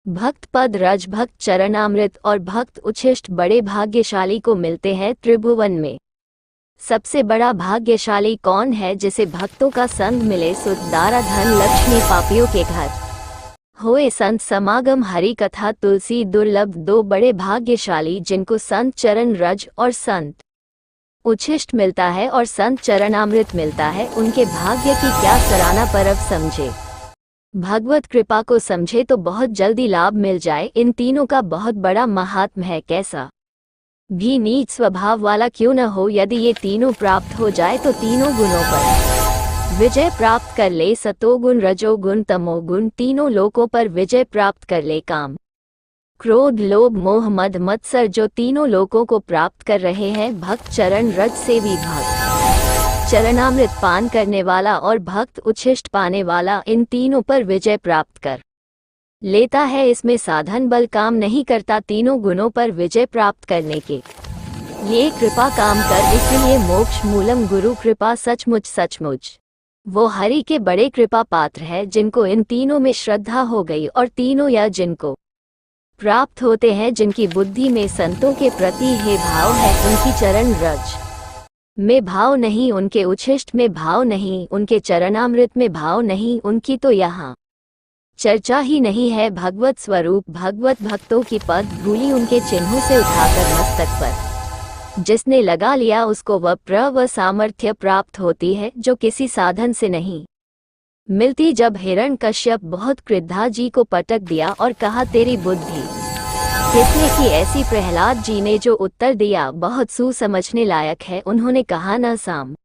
भक्त पद रज, भक्त चरणामृत और भक्त उच्छिष्ट बड़े भाग्यशाली को मिलते हैं त्रिभुवन में। सबसे बड़ा भाग्यशाली कौन है? जिसे भक्तों का संग मिले, सुख दारा धन लक्ष्मी पापियों के घर होए संत समागम हरि कथा तुलसी दुर्लभ। दो बड़े भाग्यशाली जिनको संत चरण रज और संत उच्छिष्ट मिलता है और संत चरणामृत मिलता है, उनके भाग्य की क्या सराहना परव समझे। भगवत कृपा को समझे तो बहुत जल्दी लाभ मिल जाए। इन तीनों का बहुत बड़ा महात्म है, कैसा भी नीच स्वभाव वाला क्यों न हो, यदि ये तीनों प्राप्त हो जाए तो तीनों गुणों पर विजय प्राप्त कर ले। सतोगुण रजोगुण तमोगुण तीनों लोकों पर विजय प्राप्त कर ले। काम क्रोध लोभ मोह मद मत्सर जो तीनों लोकों को प्राप्त कर रहे हैं। भक्त चरण रज सेवी, भक्त चरणामृत पान करने वाला और भक्त उच्छिष्ट पाने वाला, इन तीनों पर विजय प्राप्त कर लेता है। इसमें साधन बल काम नहीं करता तीनों गुणों पर विजय प्राप्त करने के। ये कृपा काम कर, इसलिए मोक्ष मूलम गुरु कृपा सचमुच सचमुच वो हरि के बड़े कृपा पात्र है, जिनको इन तीनों में श्रद्धा हो गई। और तीनों या जिनको प्राप्त होते हैं, जिनकी बुद्धि में संतों के प्रति है भाव है, उनकी चरण रज में भाव नहीं, उनके उच्छिष्ट में भाव नहीं, उनके चरणामृत में भाव नहीं, उनकी तो यहाँ चर्चा ही नहीं है। भगवत स्वरूप भगवत भक्तों की पद धूलि उनके चिन्हों से उठाकर मस्तक पर जिसने लगा लिया, उसको वह प्रव सामर्थ्य प्राप्त होती है जो किसी साधन से नहीं मिलती। जब हिरण्यकश्यप बहुत क्रुद्धा जी को पटक दिया और कहा, तेरी बुद्धि किसने की ऐसी? प्रहलाद जी ने जो उत्तर दिया बहुत सुसमझने लायक है। उन्होंने कहा, न साम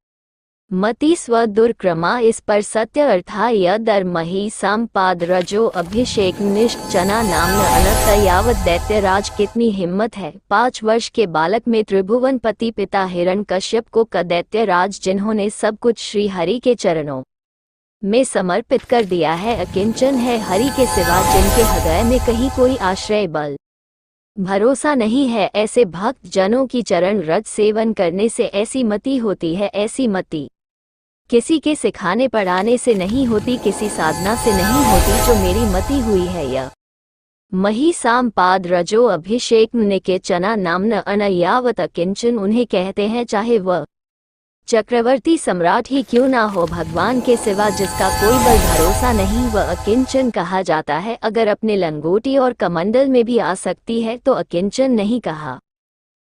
मति स्व दुर्क्रमा, इस पर सत्य अर्था यदर्महि सामपाद रजो अभिषेक निष्ठ चना नाम्न अनर्थ यावत। दैत्यराज कितनी हिम्मत है! 5 वर्ष के बालक में त्रिभुवन पति पिता हिरण्यकश्यप को दैत्यराज, जिन्होंने सब कुछ श्री हरि के चरणों में समर्पित कर दिया है, अकिंचन है हरि के सिवा, जिनके हृदय में कहीं कोई आश्रय बल भरोसा नहीं है। ऐसे भक्त जनों की चरण रज सेवन करने से ऐसी मति होती है। ऐसी मति किसी के सिखाने पढ़ाने से नहीं होती, किसी साधना से नहीं होती, जो मेरी मति हुई है। यह मही साम पाद रजो अभिषेक निके चना नाम्न अनयावत अकिंचन उन्हें कहते हैं, चाहे वह चक्रवर्ती सम्राट ही क्यों ना हो। भगवान के सिवा जिसका कोई बल भरोसा नहीं, वह अकिंचन कहा जाता है। अगर अपने लंगोटी और कमंडल में भी आ सकती है तो अकिंचन नहीं कहा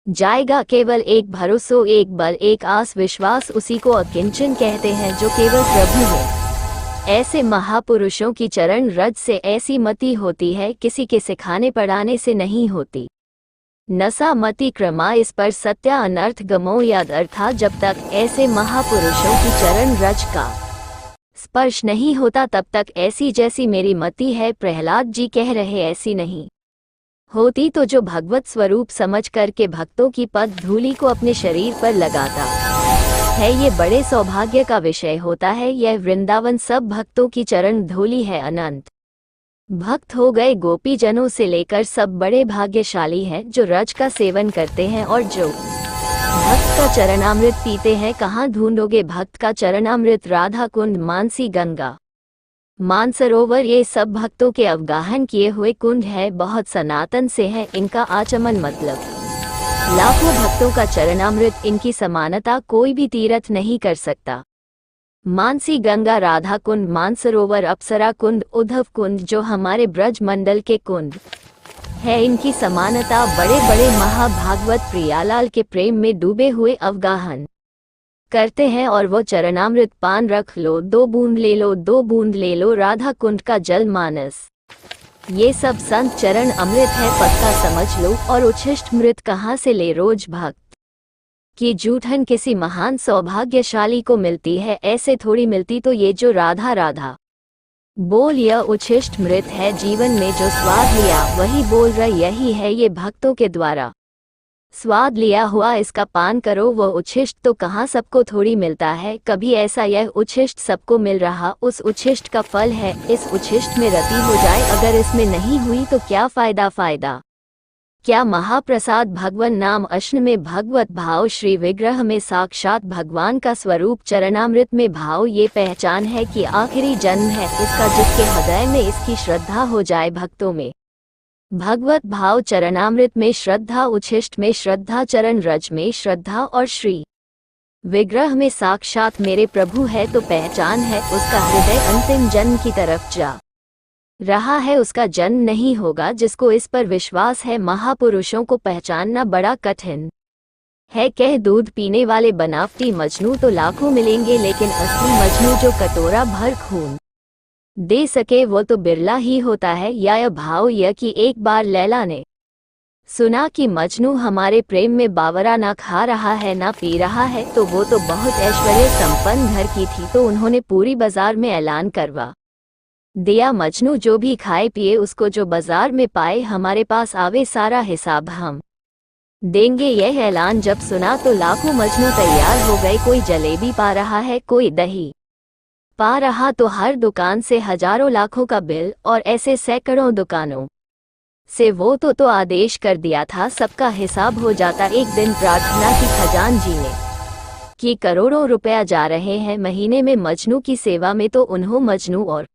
जाएगा। केवल एक भरोसो, एक बल, एक आस विश्वास, उसी को अकिंचन कहते हैं, जो केवल प्रभु है। ऐसे महापुरुषों की चरण रज से ऐसी मति होती है, किसी के सिखाने पढ़ाने से नहीं होती। नसा मति क्रमा, इस पर सत्य अनर्थ गमो याद, अर्थात जब तक ऐसे महापुरुषों की चरण रज का स्पर्श नहीं होता तब तक ऐसी जैसी मेरी मति है, प्रहलाद जी कह रहे, ऐसी नहीं होती। तो जो भगवत स्वरूप समझ करके भक्तों की पद धूलि को अपने शरीर पर लगाता है, ये बड़े सौभाग्य का विषय होता है। यह वृंदावन सब भक्तों की चरण धूलि है। अनंत भक्त हो गए गोपी जनों से लेकर सब बड़े भाग्यशाली हैं, जो रज का सेवन करते हैं और जो भक्त का चरणामृत पीते हैं। कहाँ ढूंढोगे भक्त का चरणामृत? राधा कुंड, मानसी गंगा, मानसरोवर, ये सब भक्तों के अवगाहन किए हुए कुंड है। बहुत सनातन से है इनका आचमन, मतलब लाखों भक्तों का चरणामृत, इनकी समानता कोई भी तीर्थ नहीं कर सकता। मानसी गंगा, राधा कुंड, मानसरोवर, अप्सरा कुंड, उद्धव कुंड, जो हमारे ब्रज मंडल के कुंड है, इनकी समानता बड़े बड़े महाभागवत प्रियालाल के प्रेम में डूबे हुए अवगाहन करते हैं। और वो चरणामृत पान रख लो, 2 बूंद ले लो, 2 बूंद ले लो, राधा कुंड का जल मानस, ये सब संत चरण अमृत है, पक्का समझ लो। और उच्छिष्ट मृत कहाँ से ले? रोज भक्त की जूठन किसी महान सौभाग्यशाली को मिलती है, ऐसे थोड़ी मिलती। तो ये जो राधा राधा बोल, यह उच्छिष्ट मृत है। जीवन में जो स्वाद लिया वही बोल रहा, यही है ये भक्तों के द्वारा स्वाद लिया हुआ, इसका पान करो। वह उच्छिष्ट तो कहाँ सबको थोड़ी मिलता है। कभी ऐसा यह उच्छिष्ट सबको मिल रहा, उस उच्छिष्ट का फल है इस उच्छिष्ट में रति हो जाए। अगर इसमें नहीं हुई तो क्या फायदा क्या महाप्रसाद। भगवन नाम अश्न में भगवत भाव, श्री विग्रह में साक्षात भगवान का स्वरूप, चरणामृत में भाव, ये पहचान है कि आखिरी जन्म है इसका। जिसके हृदय में इसकी श्रद्धा हो जाए, भक्तों में भगवत भाव चरणामृत में श्रद्धा, उच्छिष्ट में श्रद्धा, चरण रज में श्रद्धा और श्री विग्रह में साक्षात मेरे प्रभु है तो पहचान है उसका हृदय अंतिम जन्म की तरफ जा रहा है, उसका जन्म नहीं होगा। जिसको इस पर विश्वास है महापुरुषों को पहचानना बड़ा कठिन है। कह दूध पीने वाले बनावटी मजनू तो लाखों मिलेंगे, लेकिन असली मजनू जो कटोरा भर खून दे सके वो तो बिरला ही होता है। या भाव यह कि एक बार लैला ने सुना कि मजनू हमारे प्रेम में बावरा ना खा रहा है ना पी रहा है, तो वो तो बहुत ऐश्वर्य संपन्न घर की थी, तो उन्होंने पूरी बाजार में ऐलान करवा दिया, मजनू जो भी खाए पिए उसको जो बाजार में पाए हमारे पास आवे, सारा हिसाब हम देंगे। यह ऐलान जब सुना तो लाखों मजनू तैयार हो गए। कोई जलेबी पा रहा है, कोई दही पा रहा, तो हर दुकान से हजारों लाखों का बिल, और ऐसे सैकड़ों दुकानों से वो तो आदेश कर दिया था सबका हिसाब हो जाता। एक दिन प्रार्थना की खजानजी ने कि करोड़ों रुपया जा रहे हैं महीने में मजनू की सेवा में, तो उन्हों मजनू और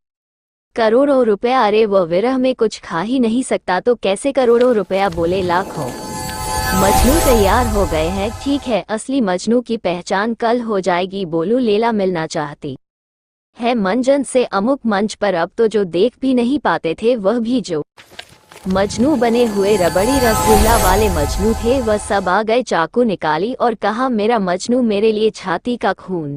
करोड़ों रुपया, अरे वो विरह में कुछ खा ही नहीं सकता तो कैसे करोड़ों रुपया, बोले लाखों मजनू तैयार हो गए हैं। ठीक है, असली मजनू की पहचान कल हो जाएगी। बोलू लेला मिलना चाहती है मंजन से अमुक मंच पर, अब तो जो देख भी नहीं पाते थे वह भी जो मजनू बने हुए रबड़ी रसगुल्ला वाले मजनू थे वह सब आ गए। चाकू निकाली और कहा मेरा मजनू मेरे लिए छाती का खून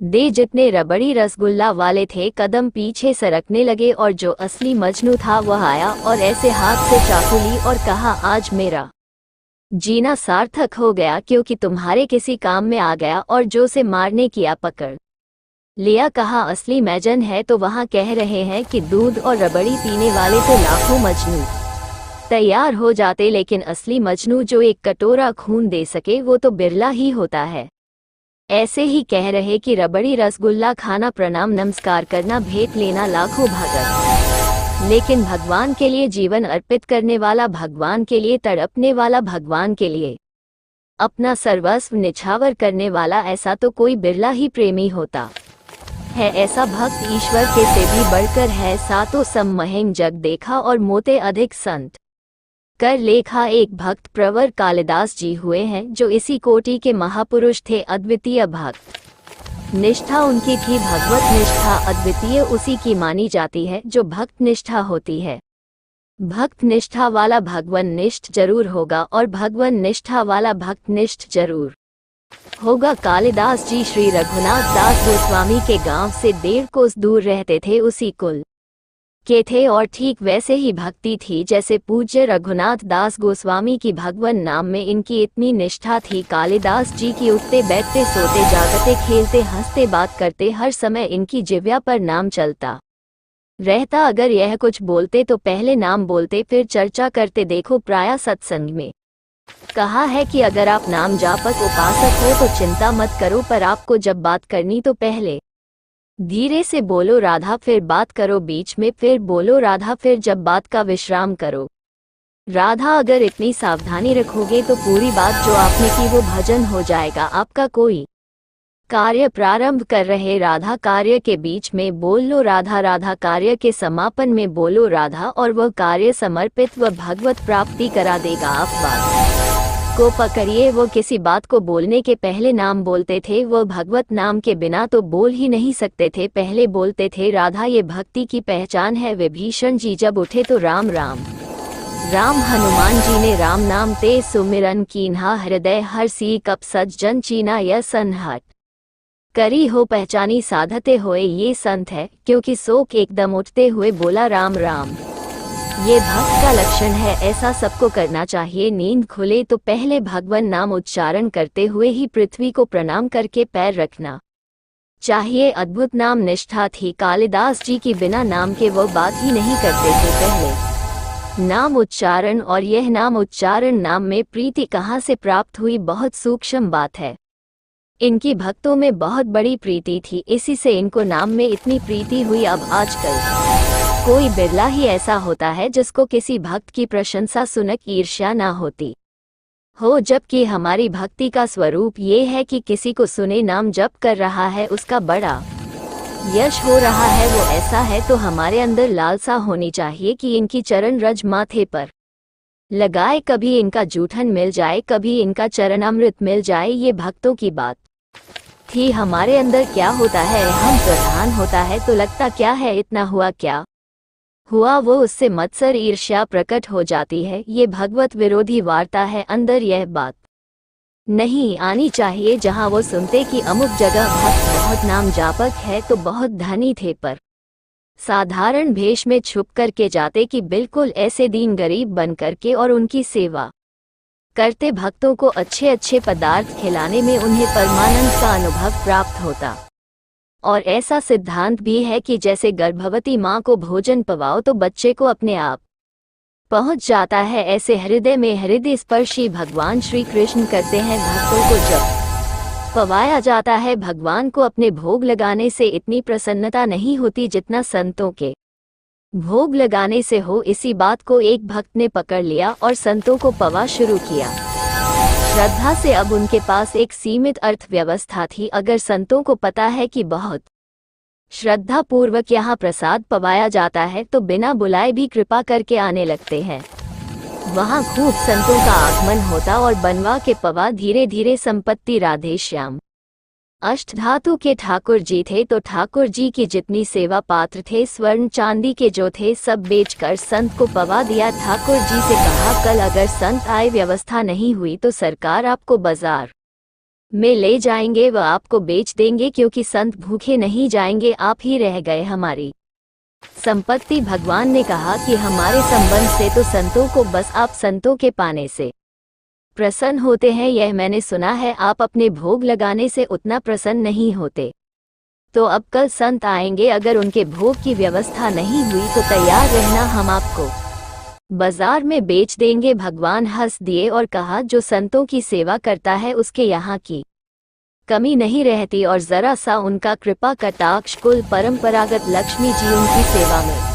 दे। जितने रबड़ी रसगुल्ला वाले थे कदम पीछे सरकने लगे, और जो असली मजनू था वह आया और ऐसे हाथ से चाकू ली और कहा आज मेरा जीना सार्थक हो गया, क्योंकि तुम्हारे किसी काम में आ गया और जो से मारने किया पकड़ लिया। कहा असली मैजन है तो वहां कह रहे हैं कि दूध और रबड़ी पीने वाले तो लाखों मजनू तैयार हो जाते, लेकिन असली मजनू जो एक कटोरा खून दे सके वो तो बिरला ही होता है। ऐसे ही कह रहे कि रबड़ी रसगुल्ला खाना, प्रणाम नमस्कार करना, भेंट लेना लाखों भगत, लेकिन भगवान के लिए जीवन अर्पित करने वाला, भगवान के लिए तड़पने वाला, भगवान के लिए अपना सर्वस्व निछावर करने वाला, ऐसा तो कोई बिरला ही प्रेमी होता है। ऐसा भक्त ईश्वर के से भी बढ़कर है। सातों सम महंग जग देखा और मोते अधिक संत कर लेखा। एक भक्त प्रवर कालिदास जी हुए हैं जो इसी कोटि के महापुरुष थे। अद्वितीय भक्त निष्ठा उनकी थी, भगवत निष्ठा अद्वितीय उसी की मानी जाती है जो भक्त निष्ठा होती है। भक्त निष्ठा वाला भगवन निष्ठ जरूर होगा और भगवन निष्ठा वाला भक्त निष्ठ जरूर होगा। कालिदास जी श्री रघुनाथ दास गोस्वामी के गांव से 1.5 कोस दूर रहते थे, उसी कुल के थे, और ठीक वैसे ही भक्ति थी जैसे पूज्य रघुनाथ दास गोस्वामी की। भगवन नाम में इनकी इतनी निष्ठा थी कालिदास जी की, उठते बैठते सोते जागते खेलते हंसते बात करते हर समय इनकी जिह्वा पर नाम चलता रहता। अगर यह कुछ बोलते तो पहले नाम बोलते फिर चर्चा करते। देखो प्रायः सत्संग में कहा है कि अगर आप नाम जापक उपासक हो तो चिंता मत करो, पर आपको जब बात करनी तो पहले धीरे से बोलो राधा, फिर बात करो बीच में, फिर बोलो राधा, फिर जब बात का विश्राम करो राधा। अगर इतनी सावधानी रखोगे तो पूरी बात जो आपने की वो भजन हो जाएगा। आपका कोई कार्य प्रारंभ कर रहे राधा, कार्य के बीच में बोल लो राधा, राधा कार्य के समापन में बोलो राधा, और वह कार्य समर्पित व भगवत प्राप्ति करा देगा। आप बात को पकड़िए। वो किसी बात को बोलने के पहले नाम बोलते थे, वह भगवत नाम के बिना तो बोल ही नहीं सकते थे, पहले बोलते थे राधा। ये भक्ति की पहचान है। विभीषण जी जब उठे तो राम राम राम, हनुमान जी ने राम नाम ते सुमिरन कीन्हा, हृदय हर सी कप सज्जन चीना, यह सन्हट करी हो पहचानी साधते होए ये संत है, क्योंकि शोक एकदम उठते हुए बोला राम राम। ये भक्त का लक्षण है, ऐसा सबको करना चाहिए। नींद खुले तो पहले भगवान नाम उच्चारण करते हुए ही पृथ्वी को प्रणाम करके पैर रखना चाहिए। अद्भुत नाम निष्ठा थी कालिदास जी की, बिना नाम के वो बात ही नहीं करते थे। पहले नाम उच्चारण, और यह नाम उच्चारण, नाम में प्रीति कहाँ से प्राप्त हुई, बहुत सूक्ष्म बात है। इनकी भक्तों में बहुत बड़ी प्रीति थी, इसी से इनको नाम में इतनी प्रीति हुई। अब आजकल कोई बिरला ही ऐसा होता है जिसको किसी भक्त की प्रशंसा सुनक ईर्ष्या ना होती हो, जबकि हमारी भक्ति का स्वरूप ये है कि किसी को सुने नाम जप कर रहा है उसका बड़ा यश हो रहा है वो ऐसा है तो हमारे अंदर लालसा होनी चाहिए कि इनकी चरण रज माथे पर लगाए, कभी इनका जूठन मिल जाए, कभी इनका चरणामृत मिल जाए। ये भक्तों की बात थी। हमारे अंदर क्या होता है, हम प्रधान होता है तो लगता क्या है, इतना हुआ क्या हुआ, वो उससे मत्सर ईर्ष्या प्रकट हो जाती है। ये भगवत विरोधी वार्ता है। अंदर यह बात नहीं आनी चाहिए जहां वो सुनते कि अमुक जगह भक्त बहुत नाम जापक है तो बहुत धनी थे, पर साधारण भेष में छुप करके जाते कि बिल्कुल ऐसे दीन गरीब बन करके और उनकी सेवा करते। भक्तों को अच्छे अच्छे पदार्थ खिलाने में उन्हें परमानंद का अनुभव प्राप्त होता। और ऐसा सिद्धांत भी है कि जैसे गर्भवती माँ को भोजन पवाओ तो बच्चे को अपने आप पहुंच जाता है, ऐसे हृदय में हृदय स्पर्शी भगवान श्री कृष्ण करते हैं। भक्तों को जब पवाया जाता है, भगवान को अपने भोग लगाने से इतनी प्रसन्नता नहीं होती जितना संतों के भोग लगाने से हो। इसी बात को एक भक्त ने पकड़ लिया और संतों को पवा शुरू किया श्रद्धा से। अब उनके पास एक सीमित अर्थव्यवस्था थी। अगर संतों को पता है कि बहुत श्रद्धा पूर्वक यहाँ प्रसाद पवाया जाता है तो बिना बुलाए भी कृपा करके आने लगते हैं। वहाँ खूब संतों का आगमन होता और बनवा के पवा धीरे धीरे संपत्ति। राधे श्याम अष्टधातु के ठाकुर जी थे तो ठाकुर जी की जितनी सेवा पात्र थे, स्वर्ण चांदी के जो थे, सब बेचकर संत को पवा दिया। ठाकुर जी से कहा, कल अगर संत आए, व्यवस्था नहीं हुई तो सरकार आपको बाजार में ले जाएंगे, वह आपको बेच देंगे, क्योंकि संत भूखे नहीं जाएंगे, आप ही रह गए हमारी संपत्ति। भगवान ने कहा कि हमारे संबंध से तो संतों को बस आप संतों के पाने से प्रसन्न होते हैं, यह मैंने सुना है। आप अपने भोग लगाने से उतना प्रसन्न नहीं होते। तो अब कल संत आएंगे, अगर उनके भोग की व्यवस्था नहीं हुई तो तैयार रहना, हम आपको बाजार में बेच देंगे। भगवान हंस दिए और कहा, जो संतों की सेवा करता है उसके यहाँ की कमी नहीं रहती। और जरा सा उनका कृपा कटाक्ष कुल परंपरागत लक्ष्मी जी उनकी सेवा में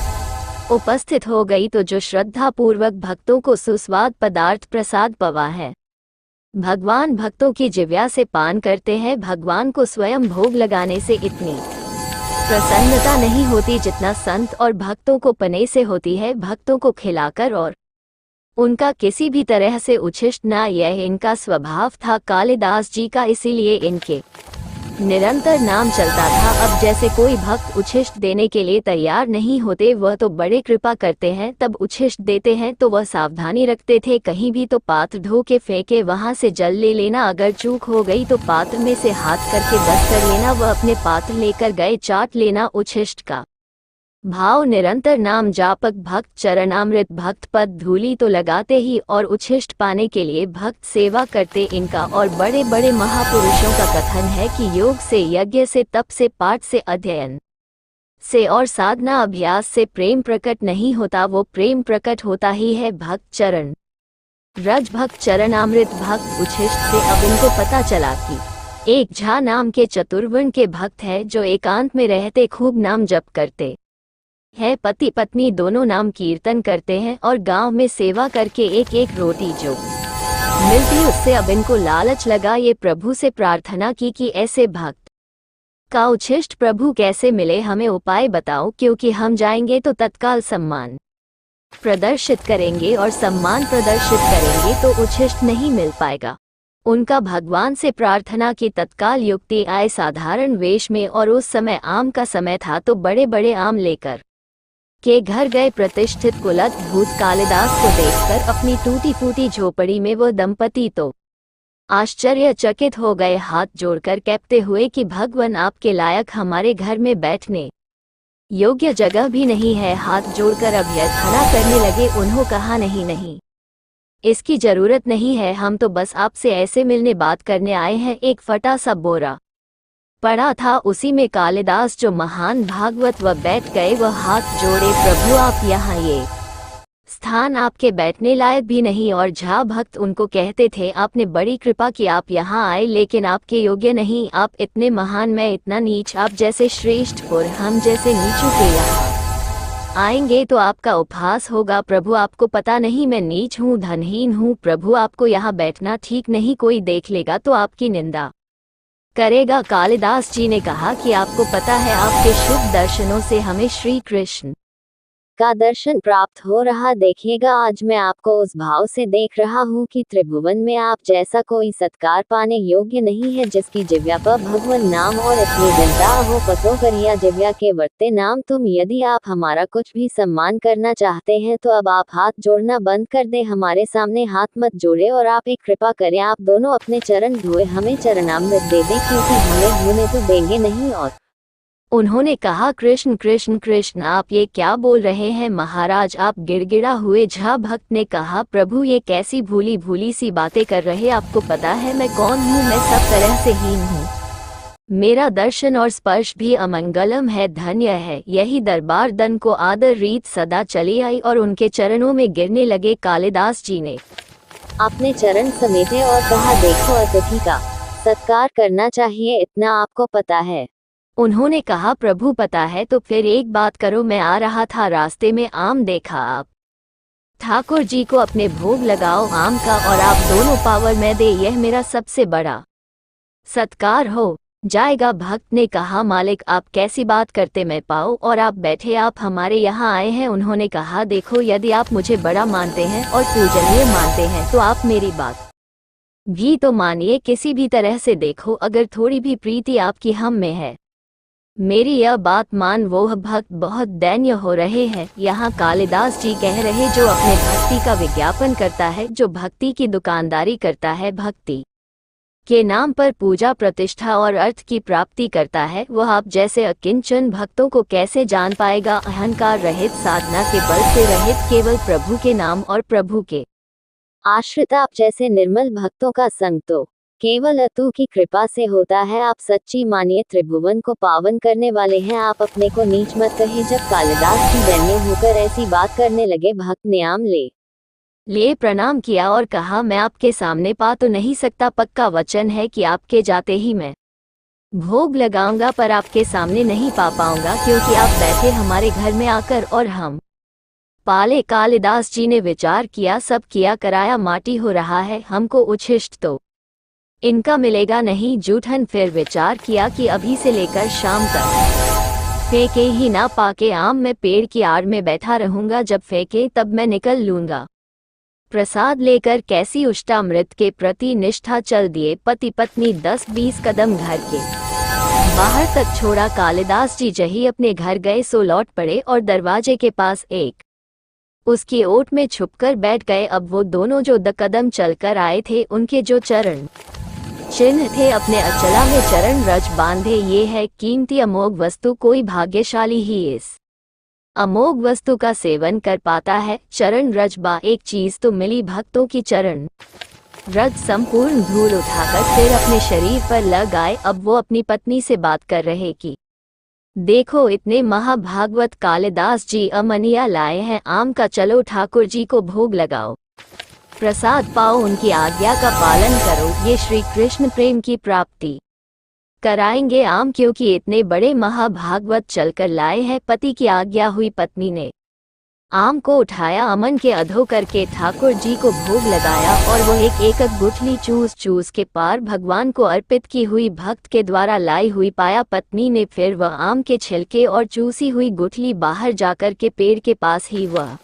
उपस्थित हो गई तो जो श्रद्धा पूर्वक भक्तों को सुस्वाद पदार्थ प्रसाद पवा है, भगवान भक्तों की जिव्या से पान करते हैं। भगवान को स्वयं भोग लगाने से इतनी प्रसन्नता नहीं होती जितना संत और भक्तों को पने से होती है। भक्तों को खिलाकर और उनका किसी भी तरह से उच्छिष्ट ना, यह इनका स्वभाव था कालिदास जी का, इसीलिए इनके निरंतर नाम चलता था। अब जैसे कोई भक्त उच्छिष्ट देने के लिए तैयार नहीं होते, वह तो बड़े कृपा करते हैं, तब उच्छिष्ट देते हैं तो वह सावधानी रखते थे, कहीं भी तो पात्र धो के फेंके, वहां से जल ले लेना, अगर चूक हो गई तो पात्र में से हाथ करके बस कर लेना, वह अपने पात्र लेकर गए, चाट लेना। उच्छिष्ट का भाव निरंतर नाम जापक भक्त चरणामृत भक्त पद धूली तो लगाते ही और उच्छिष्ट पाने के लिए भक्त सेवा करते। इनका और बड़े बड़े महापुरुषों का कथन है कि योग से, यज्ञ से, तप से, पाठ से, अध्ययन से और साधना अभ्यास से प्रेम प्रकट नहीं होता, वो प्रेम प्रकट होता ही है भक्त चरण रज भक्त चरणामृत भक्त उच्छिष्ट से। अब इनको पता चला कि एक झा नाम के चतुर्वर्ण के भक्त है जो एकांत में रहते खूब नाम जप करते है, पति पत्नी दोनों नाम कीर्तन करते हैं और गांव में सेवा करके एक एक रोटी जो मिलती उससे अब इनको लालच लगा। ये प्रभु से प्रार्थना की कि ऐसे भक्त का उच्छिष्ट प्रभु कैसे मिले, हमें उपाय बताओ, क्योंकि हम जाएंगे तो तत्काल सम्मान प्रदर्शित करेंगे और सम्मान प्रदर्शित करेंगे तो उच्छिष्ट नहीं मिल पाएगा। उनका भगवान से प्रार्थना की, तत्काल युक्ति आए साधारण वेश में, और उस समय आम का समय था तो बड़े बड़े आम लेकर के घर गए। प्रतिष्ठित कुलत-भूत कालिदास को देखकर अपनी टूटी फूटी झोपड़ी में वो दंपति तो आश्चर्यचकित हो गए, हाथ जोड़कर कहते हुए कि भगवान आपके लायक हमारे घर में बैठने योग्य जगह भी नहीं है। हाथ जोड़कर अभ्यर्थना करने लगे। उन्होंने कहा, नहीं नहीं, इसकी जरूरत नहीं है, हम तो बस आपसे ऐसे मिलने बात करने आए हैं। एक फटा सा बोरा पड़ा था, उसी में कालिदास जो महान भागवत वह बैठ गए। वह हाथ जोड़े, प्रभु आप यहाँ, ये स्थान आपके बैठने लायक भी नहीं। और झा भक्त उनको कहते थे, आपने बड़ी कृपा की, आप यहाँ आए, लेकिन आपके योग्य नहीं, आप इतने महान, मैं इतना नीच, आप जैसे श्रेष्ठ पुर हम जैसे नीचों के यहाँ आएंगे तो आपका उपहास होगा। प्रभु आपको पता नहीं मैं नीच हूँ, धनहीन हूँ, प्रभु आपको यहाँ बैठना ठीक नहीं, कोई देख लेगा तो आपकी निंदा करेगा। कालिदास जी ने कहा कि आपको पता है, आपके शुभ दर्शनों से हमें श्री कृष्ण का दर्शन प्राप्त हो रहा। देखिएगा, आज मैं आपको उस भाव से देख रहा हूँ कि त्रिभुवन में आप जैसा कोई सत्कार पाने योग्य नहीं है, जिसकी जिव्या पर भगवान नाम और इतनी जनता हो पतो करिया जिव्या के वर्ते नाम तुम। यदि आप हमारा कुछ भी सम्मान करना चाहते हैं तो अब आप हाथ जोड़ना बंद कर दें, हमारे सामने हाथ मत जोड़े और आप एक कृपा करें, आप दोनों अपने चरण धोए हमें चरणामृत दे दें, क्योंकि हमें धोने तो देंगे नहीं। और उन्होंने कहा, कृष्ण कृष्ण कृष्ण, आप ये क्या बोल रहे हैं महाराज, आप गिड़गिड़ा हुए। झा भक्त ने कहा, प्रभु ये कैसी भूली भूली सी बातें कर रहे, आपको पता है मैं कौन हूँ, मैं सब तरह से हीन हूँ, मेरा दर्शन और स्पर्श भी अमंगलम है, धन्य है यही दरबार। दन को आदर रीत सदा चली आई और उनके चरणों में गिरने लगे। कालिदास जी ने अपने चरण समेटे और कहा, देखो अतिथि का सत्कार करना चाहिए, इतना आपको पता है। उन्होंने कहा, प्रभु पता है तो फिर एक बात करो, मैं आ रहा था, रास्ते में आम देखा, आप ठाकुर जी को अपने भोग लगाओ आम का और आप दोनों पावर में दे, यह मेरा सबसे बड़ा सत्कार हो जाएगा। भक्त ने कहा, मालिक आप कैसी बात करते, मैं पाओ और आप बैठे, आप हमारे यहाँ आए हैं। उन्होंने कहा, देखो यदि आप मुझे बड़ा मानते हैं और पूजनीय मानते हैं तो आप मेरी बात भी तो मानिए, किसी भी तरह से देखो, अगर थोड़ी भी प्रीति आपकी हम में है, मेरी यह बात मान। वो भक्त बहुत दैन्य हो रहे हैं। यहाँ कालिदास जी कह रहे, जो अपने भक्ति का विज्ञापन करता है, जो भक्ति की दुकानदारी करता है, भक्ति के नाम पर पूजा प्रतिष्ठा और अर्थ की प्राप्ति करता है, वह आप जैसे अकिंचन भक्तों को कैसे जान पाएगा। अहंकार रहित, साधना के बल से रहित, केवल प्रभु के नाम और प्रभु के आश्रित आप जैसे निर्मल भक्तों का संग तो केवल अतु की कृपा से होता है। आप सच्ची मानिए, त्रिभुवन को पावन करने वाले हैं, आप अपने को नीच मत कहे। जब कालिदास जी दैन्य होकर ऐसी बात करने लगे, भक्त ने आम ले प्रणाम किया और कहा, मैं आपके सामने पा तो नहीं सकता, पक्का वचन है कि आपके जाते ही मैं भोग लगाऊंगा, पर आपके सामने नहीं पा पाऊंगा, क्योंकि आप बैठे हमारे घर में आकर और हम पाले। कालिदास जी ने विचार किया, सब किया कराया माटी हो रहा है, हमको उच्छिष्ट तो इनका मिलेगा नहीं। जूठन फिर विचार किया कि अभी से लेकर शाम तक फेंके ही ना पाके आम, मैं पेड़ की आड़ में बैठा रहूंगा, जब फेंके तब मैं निकल लूंगा। प्रसाद लेकर कैसी उष्टामृत के प्रति निष्ठा चल दिए। पति पत्नी 10-20 कदम घर के बाहर तक छोड़ा। कालिदास जी जही अपने घर गए सो लौट पड़े और दरवाजे के पास एक उसकी ओट में छुपकर बैठ गए। अब वो दोनों जो 10 कदम चलकर आए थे, उनके जो चरण चिन्ह थे, अपने अचला में चरण रज बांधे। ये है कीमती अमोघ वस्तु, कोई भाग्यशाली ही इस अमोघ वस्तु का सेवन कर पाता है। चरण रज बा, एक चीज तो मिली, भक्तों की चरण रज संपूर्ण धूल उठाकर फिर अपने शरीर पर लग आए। अब वो अपनी पत्नी से बात कर रहे कि देखो, इतने महाभागवत कालिदास जी अमनिया लाए हैं आम का, चलो ठाकुर जी को भोग लगाओ, प्रसाद पाओ, उनकी आज्ञा का पालन करो, ये श्री कृष्ण प्रेम की प्राप्ति कराएंगे आम, क्योंकि इतने बड़े महाभागवत चलकर लाए हैं। पति की आज्ञा हुई, पत्नी ने आम को उठाया, अमन के अधो करके ठाकुर जी को भोग लगाया और वो एक एक गुठली चूस चूस के पार भगवान को अर्पित की हुई भक्त के द्वारा लाई हुई पाया। पत्नी ने फिर वह आम के छिलके और चूसी हुई गुठली बाहर जाकर के पेड़ के पास ही वह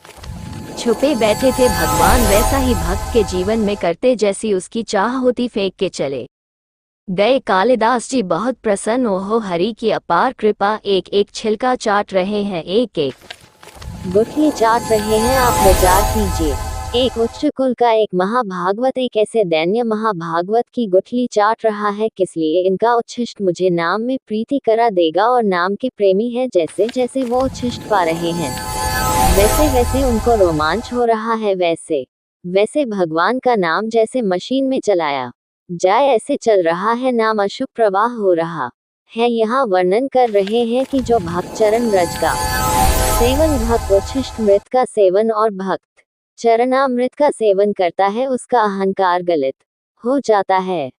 छुपे बैठे थे। भगवान वैसा ही भक्त के जीवन में करते, जैसी उसकी चाह होती फेंक के चले गए। कालिदास जी बहुत प्रसन्न, ओहो हरि की अपार कृपा, एक एक छिलका चाट रहे हैं, एक एक गुठली चाट रहे हैं। आप विचार कीजिए, एक उच्च कुल का एक महाभागवत एक ऐसे दैन्य महाभागवत की गुठली चाट रहा है, किस लिए? इनका उच्छिष्ट मुझे नाम में प्रीति करा देगा और नाम के प्रेमी है, जैसे जैसे वो उच्छिष्ट पा रहे हैं वैसे वैसे उनको रोमांच हो रहा है, वैसे वैसे भगवान का नाम जैसे मशीन में चलाया जाए ऐसे चल रहा है, नाम अशुभ प्रवाह हो रहा है। यहाँ वर्णन कर रहे हैं कि जो भक्त चरण रज का सेवन, भक्त उच्छिष्ट मृत का सेवन और भक्त चरणामृत का सेवन करता है, उसका अहंकार गलित हो जाता है।